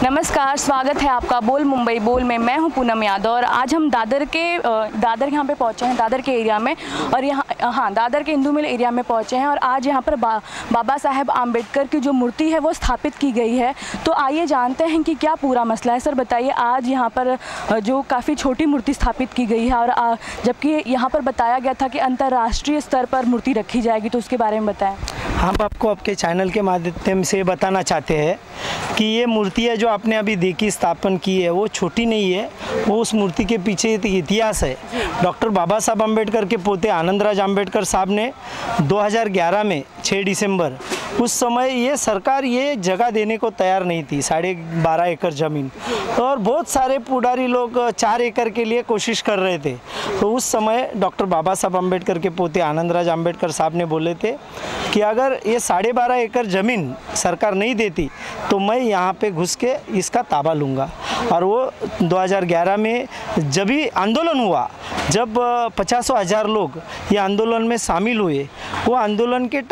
नमस्कार, स्वागत है आपका बोल मुंबई बोल में। मैं हूं पूनम यादव और आज हम दादर यहाँ पे पहुंचे हैं, दादर के एरिया में। और यहाँ दादर के इंदू मिल एरिया में पहुंचे हैं और आज यहाँ पर बाबा साहेब आम्बेडकर की जो मूर्ति है वो स्थापित की गई है। तो आइए जानते हैं कि क्या पूरा मसला है। सर बताइए, आज यहाँ पर जो काफ़ी छोटी मूर्ति स्थापित की गई है और जबकि यहाँ पर बताया गया था कि अंतर्राष्ट्रीय स्तर पर मूर्ति रखी जाएगी, तो उसके बारे में बताएं। हम आपको आपके चैनल के माध्यम से बताना चाहते हैं कि ये मूर्तियाँ जो आपने अभी देखी स्थापन की है वो छोटी नहीं है, वो उस मूर्ति के पीछे इतिहास है। डॉक्टर बाबा साहब आम्बेडकर के पोते आनंदराज आम्बेडकर साहब ने 2011 में 6 दिसंबर उस समय ये सरकार ये जगह देने को तैयार नहीं थी, 12.5 एकड़ ज़मीन, और बहुत सारे पुडारी लोग 4 एकड़ के लिए कोशिश कर रहे थे। तो उस समय डॉक्टर बाबा साहब आम्बेडकर के पोते आनंदराज आम्बेडकर साहब ने बोले थे कि अगर ये 12.5 एकड़ ज़मीन सरकार नहीं देती तो मैं यहाँ पे घुस के इसका ताबा लूँगा। और वो 2011 में जब भी आंदोलन हुआ, जब 50,000 लोग ये आंदोलन में शामिल हुए, वो आंदोलन के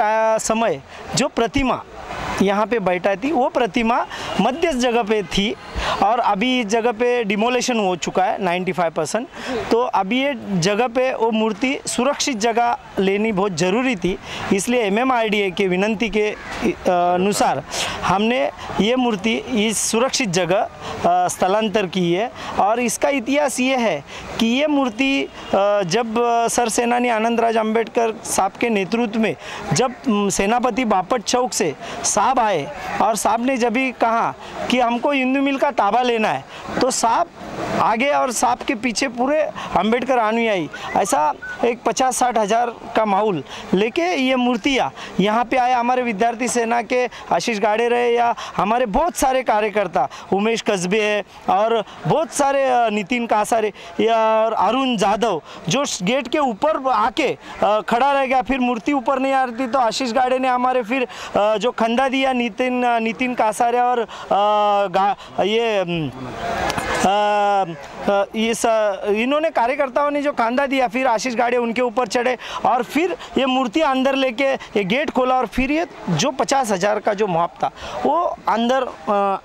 समय जो प्रतिमा यहाँ पे बैठा थी वो प्रतिमा मध्य जगह पे थी और अभी इस जगह पे डिमोलेशन हो चुका है 95%। तो अभी ये जगह पे वो मूर्ति सुरक्षित जगह लेनी बहुत ज़रूरी थी, इसलिए MMRDA के विनंती के अनुसार हमने ये मूर्ति इस सुरक्षित जगह स्थलांतर की है। और इसका इतिहास ये है कि ये मूर्ति जब सर सेनानी आनंदराज आम्बेडकर साहब के नेतृत्व में जब सेनापति बापट चौक से साहब आए और साहब ने जब भी कहा कि हमको इंदू मिल का ताबा लेना है, तो साहब आगे और साहब के पीछे पूरे आम्बेडकर अनुयायी ऐसा एक 50-60 हज़ार का माहौल लेके ये मूर्तियाँ यहाँ पे आए। हमारे विद्यार्थी सेना के आशीष गाड़े रहे या हमारे बहुत सारे कार्यकर्ता उमेश कस्बे है और बहुत सारे नितिन कासारे या और अरुण जाधव जो गेट के ऊपर आके खड़ा रह गया। फिर मूर्ति ऊपर नहीं आ रही थी तो आशीष गाड़े ने हमारे फिर जो खंडा दिया नितिन कासारे और इन्होंने कार्यकर्ताओं ने जो खांदा दिया, फिर आशीष गाड़े उनके ऊपर चढ़े और फिर ये मूर्ति अंदर लेके ये गेट खोला और फिर ये जो 50,000 का जो मुआफ था वो अंदर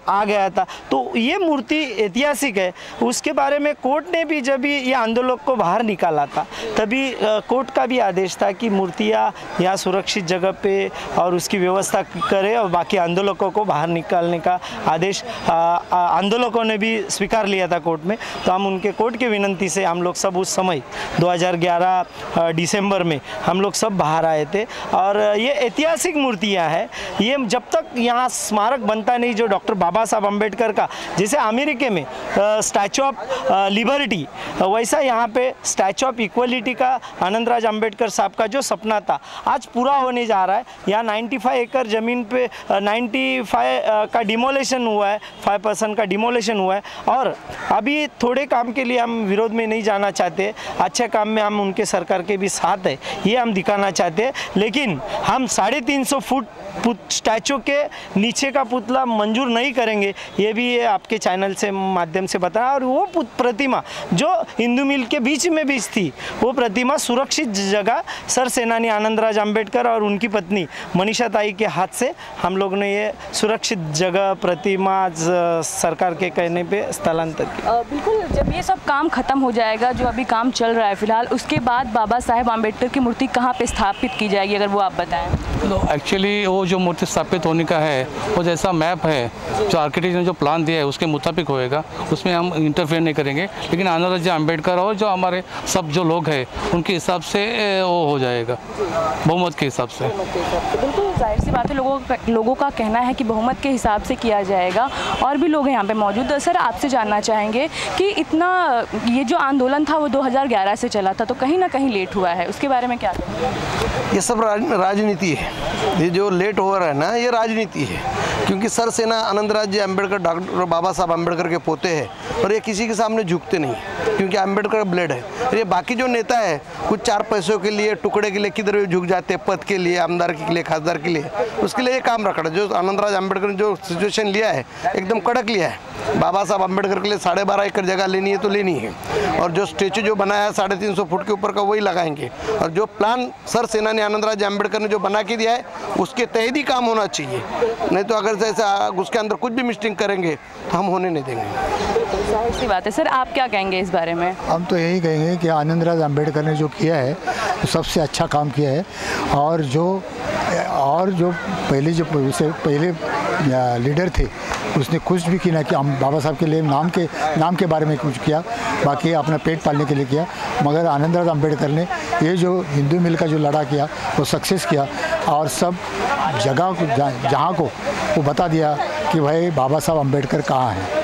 आ गया था। तो ये मूर्ति ऐतिहासिक है। उसके बारे में कोर्ट ने भी जब ये आंदोलक को बाहर निकाला था तभी कोर्ट का भी आदेश था कि मूर्तियाँ यहाँ सुरक्षित जगह पे और उसकी व्यवस्था करे और बाकी आंदोलकों को बाहर निकालने का आदेश आंदोलकों ने भी स्वीकार लिया था कोर्ट में। तो हम उनके कोर्ट की विनंती से हम लोग सब उस समय 2011 दिसंबर में हम लोग सब बाहर आए थे। और ये ऐतिहासिक मूर्तियाँ हैं। ये जब तक यहाँ स्मारक बनता नहीं जो डॉक्टर बाबा साहब आम्बेडकर का, जैसे अमेरिका में स्टैचू ऑफ लिबर्टी, वैसा यहाँ पे स्टैचू ऑफ इक्वलिटी का आनंदराज आम्बेडकर साहब का जो सपना था आज पूरा होने जा रहा है। यहाँ 95 एकड़ ज़मीन पे 95 का डिमोलेशन हुआ है, 5% का डिमोलेशन हुआ है। और अभी थोड़े काम के लिए हम विरोध में नहीं जाना चाहते, अच्छे काम में हम उनके सरकार के भी साथ है, ये हम दिखाना चाहते हैं। लेकिन हम 350 फुट स्टैचू के नीचे का पुतला मंजूर नहीं करेंगे, ये भी ये आपके चैनल से माध्यम से बताना। और वो प्रतिमा जो इंदू मिल के बीच में भी थी, वो प्रतिमा सुरक्षित जगह सर सेनानी आनंदराज आम्बेडकर और उनकी पत्नी मनीषा ताई के हाथ से हम लोग ने ये सुरक्षित जगह प्रतिमा सरकार के कहने पे स्थलांतर किया। बिल्कुल, जब ये सब काम खत्म हो जाएगा, जो अभी काम चल रहा है फिलहाल, उसके बाद बाबा साहेब आम्बेडकर की मूर्ति कहाँ पे स्थापित की जाएगी, अगर वो आप बताएं। तो एक्चुअली वो जो मूर्ति स्थापित होने का है वो जैसा मैप है, जो आर्किटेक्ट ने जो प्लान दिया है उसके मुताबिक होएगा, उसमें हम इंटरफेयर नहीं करेंगे। लेकिन आनंदराज आम्बेडकर और जो हमारे सब जो लोग हैं उनके हिसाब से वो हो जाएगा, बहुमत के हिसाब से। बिल्कुल जाहिर सी बात है, लोगों का कहना है कि बहुमत के हिसाब से किया जाएगा। और भी लोग यहाँ पे मौजूद। सर आपसे जानना चाहेंगे कि इतना ये जो आंदोलन था वो 2011 से चला था, तो कहीं ना कहीं लेट हुआ है, उसके बारे में क्या? ये सब राजनीति है। ये जो लेट हो रहा है ना, ये राजनीति है, क्योंकि सर सेना आनंदराज जी आम्बेडकर डॉक्टर बाबा साहब आम्बेडकर के पोते हैं और ये किसी के सामने झुकते नहीं। क्योंकि अम्बेडकर ब्लेड है। ये बाकी जो नेता है कुछ 4 पैसों के लिए, टुकड़े के लिए किधर भी झुक जाते हैं, पद के लिए, आमदार के लिए, खासदार के लिए, उसके लिए ये काम रखा है। जो आनंदराज अम्बेडकर ने जो सिचुएशन लिया है एकदम कड़क लिया है। बाबा साहब अम्बेडकर के लिए 12.5 एकड़ जगह लेनी है तो लेनी है, और जो स्टेचू जो बनाया है 350 फुट के ऊपर का वही लगाएंगे, और जो प्लान सर सेनानी आनंदराज अम्बेडकर ने जो बना के दिया है उसके तहत ही काम होना चाहिए। नहीं तो अगर ऐसा उसके अंदर कुछ भी मिस्टेक करेंगे तो हम होने नहीं देंगे। जाहिर सी बात है। सर आप क्या कहेंगे इस बारे में? हम तो यही कहेंगे कि आनंदराज अम्बेडकर ने जो किया है वो सबसे अच्छा काम किया है, और जो पहले लीडर थे उसने कुछ भी किया कि हम बाबा साहब के लिए नाम के बारे में कुछ किया, बाकी अपना पेट पालने के लिए किया। मगर आनंदराज अम्बेडकर ने ये जो हिंदू मिल का जो लड़ा किया वो सक्सेस किया, और सब जगह को जहाँ को वो बता दिया कि भाई बाबा साहब अम्बेडकर कहाँ हैं।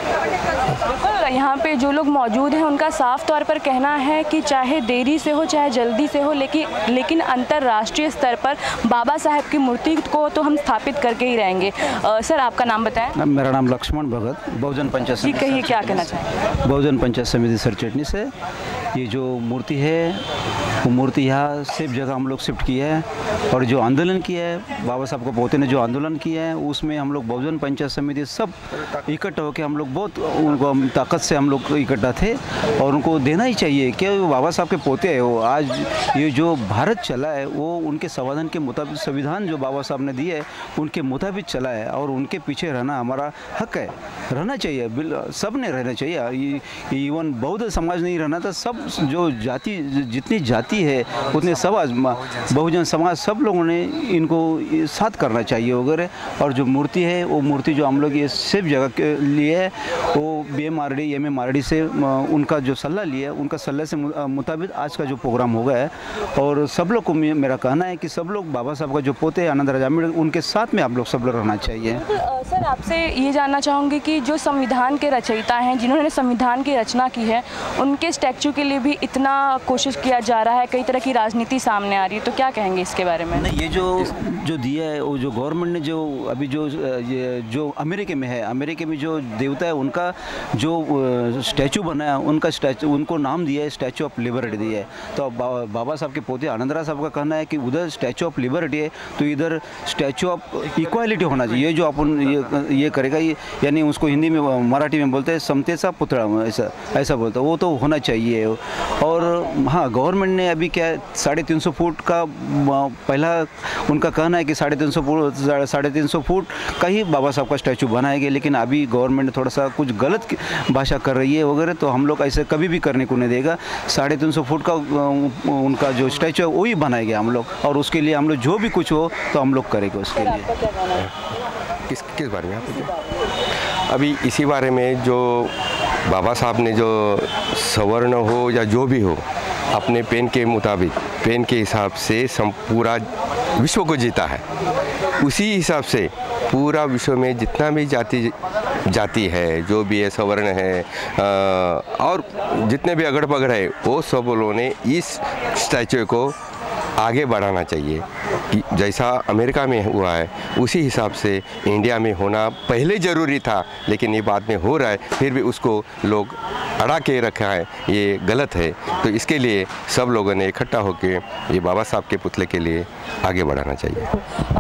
यहाँ पे जो लोग मौजूद हैं उनका साफ तौर पर कहना है कि चाहे देरी से हो चाहे जल्दी से हो, लेकिन अंतर्राष्ट्रीय स्तर पर बाबा साहब की मूर्ति को तो हम स्थापित करके ही रहेंगे। सर आपका नाम बताएं। मेरा नाम लक्ष्मण भगत, बहुजन पंचायत जी कहिए क्या कहना चाहेंगे? बहुजन पंचायत समिति सरचटनी से। ये जो मूर्ति है वो मूर्ति यहाँ सिर्फ जगह हम लोग शिफ्ट किया है, और जो आंदोलन किया है बाबा साहब को पोते ने जो आंदोलन किया है उसमें हम लोग बहुजन पंचायत समिति सब इकट्ठा होकर हम लोग बहुत उनको ताकत से हम लोग इकट्ठा थे, और उनको देना ही चाहिए कि बाबा साहब के पोते हैं। वो आज ये जो भारत चला है वो उनके संविधान के मुताबिक, संविधान जो बाबा साहब ने दिए है उनके मुताबिक चला है, और उनके पीछे रहना हमारा हक है, रहना चाहिए, सब ने रहना चाहिए। इवन बौद्ध समाज नहीं रहना था, सब जो जाति जितनी जाति है उतने समाज, बहुजन समाज, सब लोगों ने इनको साथ करना चाहिए वगैरह। और जो मूर्ति है वो मूर्ति जो हम लोग ये सिर्फ जगह के लिए है, वो BMRD MMRD से उनका जो सलाह लिया, उनका सलाह से मुताबिक आज का जो प्रोग्राम हो गया है। और सब लोग को मेरा कहना है कि सब लोग बाबा साहब का जो पोते हैं आनंदराज अम्बेडकर, उनके साथ में आप लोग सब लोग रहना चाहिए। सर आपसे ये जानना चाहूँगी कि जो संविधान के रचयिता हैं, जिन्होंने संविधान की रचना की है, उनके स्टैचू के लिए भी इतना कोशिश किया जा रहा है, कई तरह की राजनीति सामने आ रही है, तो क्या कहेंगे इसके बारे में? नहीं, ये जो दिया है वो जो गवर्नमेंट ने जो अभी जो अमेरिका में है, अमेरिका में जो देवता है उनका जो स्टैचू बनाया, उनका स्टैचू उनको नाम दिया है स्टैचू ऑफ लिबर्टी दिया है। तो बाबा साहब के पोते आनंदराज साहब का कहना है कि उधर स्टैचू ऑफ लिबर्टी है तो इधर स्टैचू ऑफ इक्वालिटी होना चाहिए। ये जो अपन ये करेगा, ये यानी उसको हिंदी में मराठी में बोलते हैं समतेचा पुतळा, ऐसा बोलता है, वो तो होना चाहिए। और हाँ, गवर्नमेंट ने अभी क्या 350 फुट का पहला उनका कहना है कि 350 फुट का ही बाबा साहब का स्टैचू बनाएंगे, लेकिन अभी गवर्नमेंट ने थोड़ा सा कुछ गलत भाषा कर रही है वगैरह, तो हम लोग ऐसे कभी भी करने को नहीं देगा। 350 फुट का उनका जो स्टैचू है वही बनाएंगे हम लोग, और उसके लिए हम लोग जो भी कुछ हो तो हम लोग करेंगे उसके लिए। किस बारे में अभी इसी बारे में जो बाबा साहब ने जो सवर्ण हो या जो भी हो अपने पेन के मुताबिक, पेन के हिसाब से पूरा विश्व को जीता है, उसी हिसाब से पूरा विश्व में जितना भी जाति है, जो भी है, सवर्ण है और जितने भी अगड़ पगड़ है, वो सब लोगों ने इस स्टैचू को आगे बढ़ाना चाहिए कि जैसा अमेरिका में हुआ है उसी हिसाब से इंडिया में होना पहले ज़रूरी था, लेकिन ये बाद में हो रहा है, फिर भी उसको लोग अड़ा के रखा है, ये गलत है। तो इसके लिए सब लोगों ने इकट्ठा होकर ये बाबा साहब के पुतले के लिए आगे बढ़ाना चाहिए।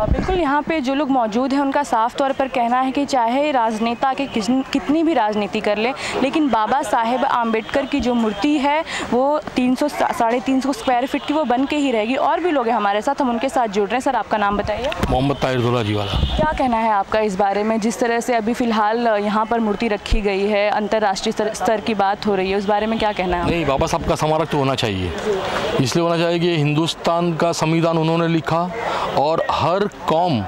बिल्कुल, यहाँ पे जो लोग मौजूद हैं उनका साफ तौर पर कहना है कि चाहे राजनेता के कितनी भी राजनीति कर ले, लेकिन बाबा साहेब आम्बेडकर की जो मूर्ति है वो 300-350 स्क्वायर फीट की वो बन के ही रहेगी। और भी लोग हैं हमारे साथ, हम उनके साथ जुड़ रहे हैं। सर आपका नाम बताइए। मोहम्मद ताहिर दुल्ला जी वाला। क्या कहना है आपका इस बारे में, जिस तरह से अभी फ़िलहाल यहाँ पर मूर्ति रखी गई है, अंतर्राष्ट्रीय स्तर की बात हो रही है, उस बारे में क्या कहना है? नहीं, बाबा साहब का स्मारक तो होना चाहिए, इसलिए होना चाहिए कि हिंदुस्तान का संविधान उन्होंने लिखा और हर कौम,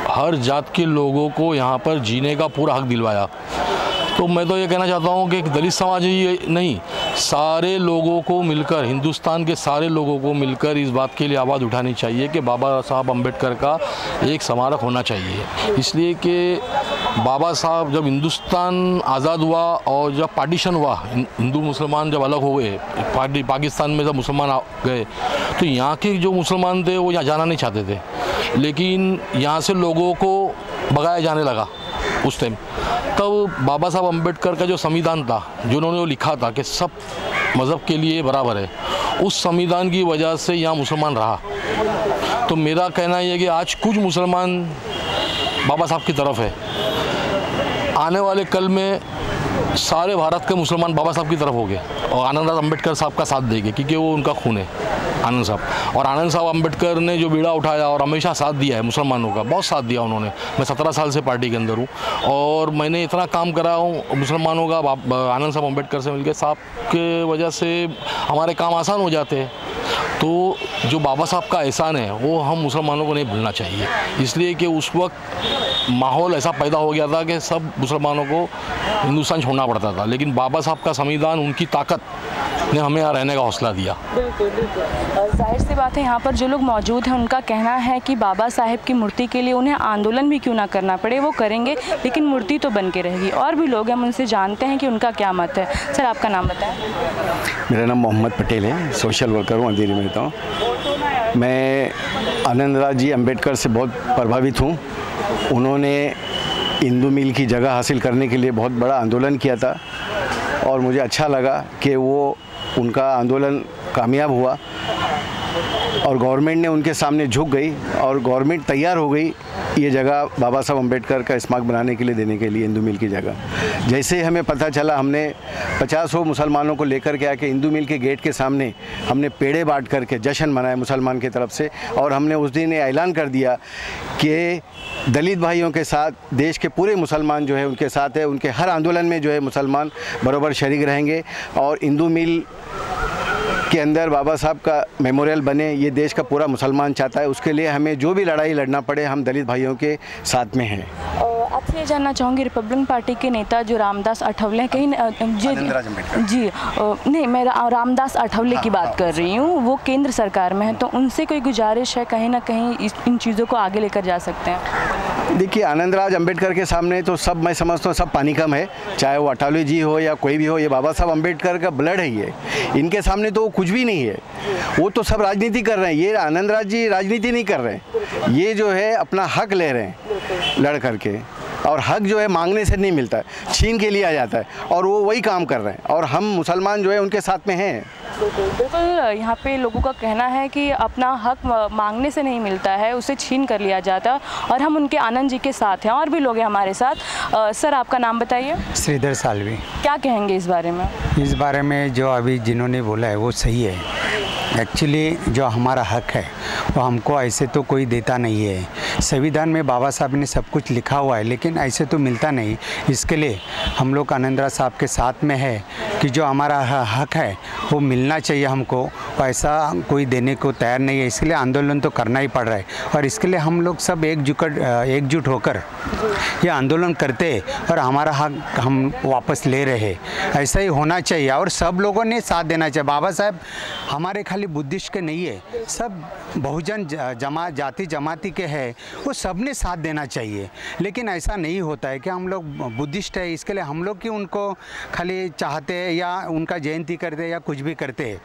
हर जात के लोगों को यहाँ पर जीने का पूरा हक दिलवाया। तो मैं तो ये कहना चाहता हूँ कि एक दलित समाज ही नहीं, सारे लोगों को मिलकर, हिंदुस्तान के सारे लोगों को मिलकर इस बात के लिए आवाज़ उठानी चाहिए कि बाबा साहब अम्बेडकर का एक स्मारक होना चाहिए। इसलिए कि बाबा साहब जब हिंदुस्तान आज़ाद हुआ और जब पार्टीशन हुआ, हिंदू मुसलमान जब अलग हो गए, पाकिस्तान में जब मुसलमान आ गए, तो यहाँ के जो मुसलमान थे वो यहाँ जाना नहीं चाहते थे, लेकिन यहाँ से लोगों को भगाया जाने लगा उस टाइम। तब बाबा साहब अम्बेडकर का जो संविधान था, जो उन्होंने लिखा था कि सब मज़हब के लिए बराबर है, उस संविधान की वजह से यहाँ मुसलमान रहा। तो मेरा कहना ये है कि आज कुछ मुसलमान बाबा साहब की तरफ है, आने वाले कल में सारे भारत के मुसलमान बाबा साहब की तरफ हो गए और आनंदराज अम्बेडकर साहब का साथ देंगे, क्योंकि वो उनका खून है आनंद साहब। और आनंद साहब अम्बेडकर ने जो बीड़ा उठाया और हमेशा साथ दिया है मुसलमानों का, बहुत साथ दिया उन्होंने। मैं 17 साल से पार्टी के अंदर हूँ और मैंने इतना काम करा हूँ मुसलमानों का आनंद साहब अम्बेडकर से मिलकर। साहब के वजह से हमारे काम आसान हो जाते हैं। तो जो बाबा साहब का एहसान है वो हम मुसलमानों को नहीं भूलना चाहिए, इसलिए कि उस वक्त माहौल ऐसा पैदा हो गया था कि सब मुसलमानों को हिंदुस्तान छोड़ना पड़ता था, लेकिन बाबा साहब का संविधान, उनकी ताकत ने हमें यहाँ रहने का हौसला दिया। बिल्कुल बिल्कुल। जाहिर सी बात है, यहाँ पर जो लोग मौजूद हैं उनका कहना है कि बाबा साहेब की मूर्ति के लिए उन्हें आंदोलन भी क्यों ना करना पड़े, वो करेंगे, लेकिन मूर्ति तो बन के रहेगी। और भी लोग हैं, हम उनसे जानते हैं कि उनका क्या मत है। सर, आपका नाम बताएं। मेरा नाम मोहम्मद पटेल है, सोशल वर्कर हूँ, अंधेरी में रहता हूँ। मैं आनंदराज जी अम्बेडकर से बहुत प्रभावित हूँ। उन्होंने हिंदू मिल की जगह हासिल करने के लिए बहुत बड़ा आंदोलन किया था और मुझे अच्छा लगा कि वो उनका आंदोलन कामयाब हुआ और गवर्नमेंट ने उनके सामने झुक गई और गवर्नमेंट तैयार हो गई ये जगह बाबा साहब अम्बेडकर का स्मारक बनाने के लिए, देने के लिए, हिंदू मिल की जगह। जैसे हमें पता चला, हमने 50 मुसलमानों को लेकर के आके हिंदू मिल के गेट के सामने हमने पेड़े बांट करके जश्न मनाया मुसलमान की तरफ से। और हमने उस दिन ऐलान कर दिया कि दलित भाइयों के साथ देश के पूरे मुसलमान जो है उनके साथ है, उनके हर आंदोलन में जो है मुसलमान बराबर शरीक रहेंगे और हिंदू मिल के अंदर बाबा साहब का मेमोरियल बने, ये देश का पूरा मुसलमान चाहता है। उसके लिए हमें जो भी लड़ाई लड़ना पड़े, हम दलित भाइयों के साथ में हैं। आपसे ये जानना चाहूँगी, रिपब्लिकन पार्टी के नेता जो रामदास आठवले कहीं नहीं, मैं रामदास आठवले की बात कर रही हूँ, वो केंद्र सरकार में है, तो उनसे कोई गुजारिश है कहीं ना कहीं इन चीज़ों को आगे लेकर जा सकते हैं? देखिए, आनंदराज अम्बेडकर के सामने तो सब, मैं समझता हूँ सब पानी कम है, चाहे वो अठावले जी हो या कोई भी हो। ये बाबा साहब अम्बेडकर का ब्लड है, ये इनके सामने तो कुछ भी नहीं है। वो तो सब राजनीति कर रहे हैं, ये आनंदराज जी राजनीति नहीं कर रहे हैं। ये जो है अपना हक ले रहे हैं लड़ करके, और हक जो है मांगने से नहीं मिलता है, छीन के लिया जाता है, और वो वही काम कर रहे हैं और हम मुसलमान जो है उनके साथ में हैं। बिल्कुल, यहाँ पे लोगों का कहना है कि अपना हक मांगने से नहीं मिलता है, उसे छीन कर लिया जाता है, और हम उनके आनंद जी के साथ हैं। और भी लोग हैं हमारे साथ। सर, आपका नाम बताइए। श्रीधर सालवी। क्या कहेंगे इस बारे में? इस बारे में जो अभी जिन्होंने बोला है वो सही है। एक्चुअली जो हमारा हक है वो हमको ऐसे तो कोई देता नहीं है। संविधान में बाबा साहब ने सब कुछ लिखा हुआ है, लेकिन ऐसे तो मिलता नहीं। इसके लिए हम लोग आनंदराज साहब के साथ में है कि जो हमारा हक है वो मिलना चाहिए हमको, ऐसा कोई देने को तैयार नहीं है। इसके लिए आंदोलन तो करना ही पड़ रहा है और इसके लिए हम लोग सब एकजुट होकर ये आंदोलन करते और हमारा हक हम वापस ले रहे। ऐसा ही होना चाहिए और सब लोगों ने साथ देना चाहिए। बाबा साहब हमारे खाली बुद्धिस्ट के नहीं है, सब बहुजन जाति जमाती के हैं, वो सब ने साथ देना चाहिए। लेकिन ऐसा नहीं होता है कि हम लोग बुद्धिस्ट है, इसके लिए हम लोग कि उनको खाली चाहते हैं या उनका जयंती करते हैं या कुछ भी करते हैं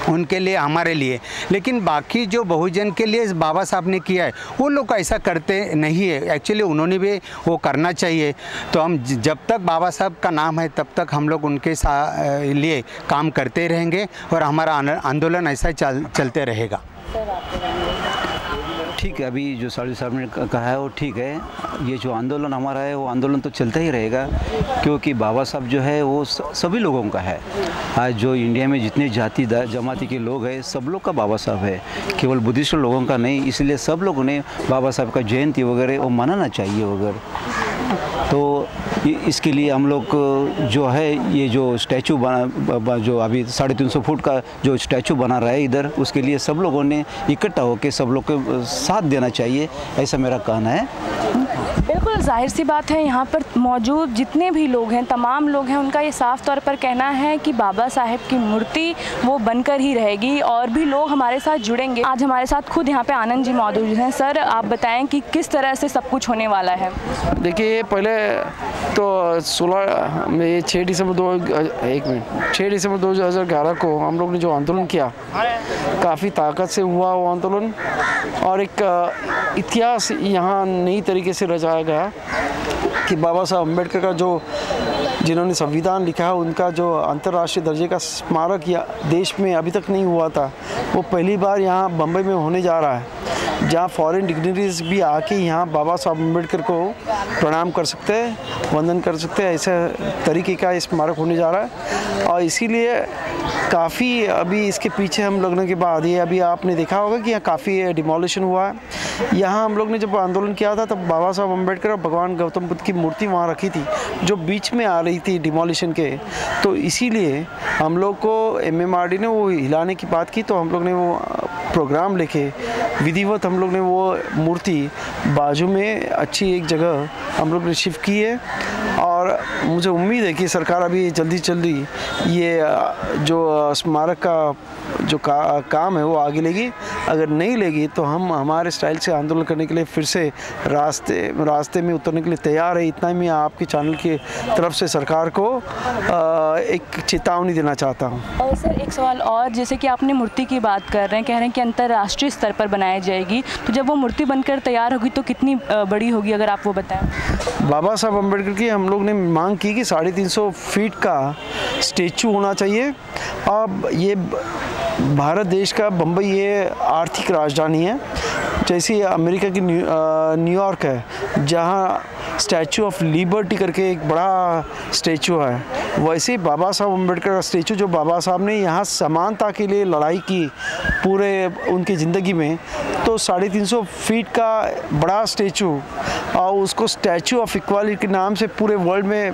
उनके लिए, हमारे लिए। लेकिन बाकी जो बहुजन के लिए बाबा साहब ने किया है वो लोग ऐसा करते नहीं है। एक्चुअली उन्होंने भी वो करना चाहिए। तो हम जब तक बाबा साहब का नाम है तब तक हम लोग उनके लिए काम करते रहेंगे और हमारा आंदोलन ऐसा चलते रहेगा। ठीक है, अभी जो सालवी साहब ने कहा है वो ठीक है। ये जो आंदोलन हमारा है वो आंदोलन तो चलता ही रहेगा, क्योंकि बाबा साहब जो है वो सभी लोगों का है। आज जो इंडिया में जितने जाति जमाती के लोग हैं सब लोग का बाबा साहब है, केवल बुद्धिस्ट लोगों का नहीं। इसलिए सब लोगों ने बाबा साहब का जयंती वगैरह वो मनाना चाहिए वगैरह। तो इसके लिए हम लोग जो है ये जो स्टैचू बना, जो अभी 350 फुट का जो स्टैचू बना रहा है इधर, उसके लिए सब लोगों ने इकट्ठा होकर सब लोग को साथ देना चाहिए, ऐसा मेरा कहना है। बिल्कुल, जाहिर सी बात है, यहाँ पर मौजूद जितने भी लोग हैं, तमाम लोग हैं, उनका ये साफ तौर पर कहना है कि बाबा साहेब की मूर्ति वो बनकर ही रहेगी और भी लोग हमारे साथ जुड़ेंगे। आज हमारे साथ खुद यहाँ पे आनंद जी मौजूद हैं। सर, आप बताएं कि किस तरह से सब कुछ होने वाला है? देखिए, पहले तो 6 दिसंबर 2011 को हम लोग ने जो आंदोलन किया, काफ़ी ताकत से हुआ वो आंदोलन और एक इतिहास यहाँ नई तरीके से रचाया गया कि बाबा साहब अम्बेडकर का जो जिन्होंने संविधान लिखा है उनका जो अंतर्राष्ट्रीय दर्जे का स्मारक या देश में अभी तक नहीं हुआ था, वो पहली बार यहाँ बम्बई में होने जा रहा है, जहाँ फॉरेन डिग्निटरीज भी आके यहाँ बाबा साहब अम्बेडकर को प्रणाम कर सकते हैं, वंदन कर सकते हैं। ऐसे तरीके का स्मारक होने जा रहा है और इसीलिए काफ़ी अभी इसके पीछे हम लगने के बाद ये अभी आपने देखा होगा कि यहाँ काफ़ी डिमोलिशन हुआ है। यहाँ हम लोग ने जब आंदोलन किया था तब बाबा साहब अम्बेडकर और भगवान गौतम बुद्ध की मूर्ति वहाँ रखी थी जो बीच में आ रही थी डिमोलिशन के, तो इसीलिए हम लोग को MMRD ने वो हिलाने की बात की, तो हम लोग ने वो प्रोग्राम लेके विधिवत हम लोग ने वो मूर्ति बाजू में अच्छी एक जगह हम लोग ने शिफ्ट की है और मुझे उम्मीद है कि सरकार अभी जल्दी ये जो स्मारक का जो काम है वो आगे लेगी। अगर नहीं लेगी तो हम हमारे स्टाइल से आंदोलन करने के लिए फिर से रास्ते में उतरने के लिए तैयार है। इतना ही मैं आपके चैनल की तरफ से सरकार को एक चेतावनी देना चाहता हूँ। और सर एक सवाल और, जैसे कि आपने मूर्ति की बात कर रहे हैं, कह रहे हैं कि अंतर्राष्ट्रीय स्तर पर बनाई जाएगी, तो जब वो मूर्ति बनकर तैयार होगी तो कितनी बड़ी होगी, अगर आप वो बताएं। बाबा साहब अम्बेडकर की हम लोग ने मांग की कि 350 फीट का स्टेचू होना चाहिए। अब ये भारत देश का बम्बई ये आर्थिक राजधानी है, जैसे अमेरिका की न्यूयॉर्क है जहाँ स्टैचू ऑफ लिबर्टी करके एक बड़ा स्टैचू है, वैसे बाबा साहब अम्बेडकर का स्टैचू जो बाबा साहब ने यहाँ समानता के लिए लड़ाई की पूरे उनकी ज़िंदगी में, तो 350 फीट का बड़ा स्टैचू और उसको स्टैचू ऑफ इक्वालिटी के नाम से पूरे वर्ल्ड में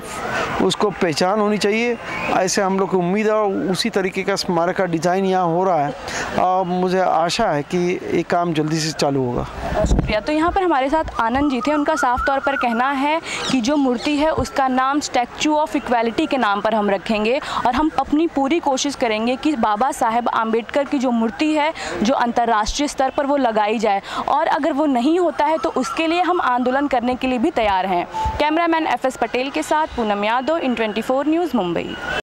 उसको पहचान होनी चाहिए। ऐसे हम लोग को उम्मीद है और उसी तरीके का स्मारक का डिज़ाइन यहाँ हो रहा है और मुझे आशा है कि ये काम जल्दी से चालू होगा। शुक्रिया। तो यहाँ पर हमारे साथ आनंद जी थे, उनका साफ तौर पर कहना है कि जो मूर्ति है उसका नाम स्टैचू ऑफ इक्वालिटी के नाम पर हम रखेंगे और हम अपनी पूरी कोशिश करेंगे कि बाबा साहेब आम्बेडकर की जो मूर्ति है जो अंतर्राष्ट्रीय स्तर पर वो लगाई जाए, और अगर वो नहीं होता है तो उसके लिए हम आंदोलन करने के लिए भी तैयार हैं। कैमरामैन FS पटेल के साथ पूनम यादव, IN24 न्यूज़, मुंबई।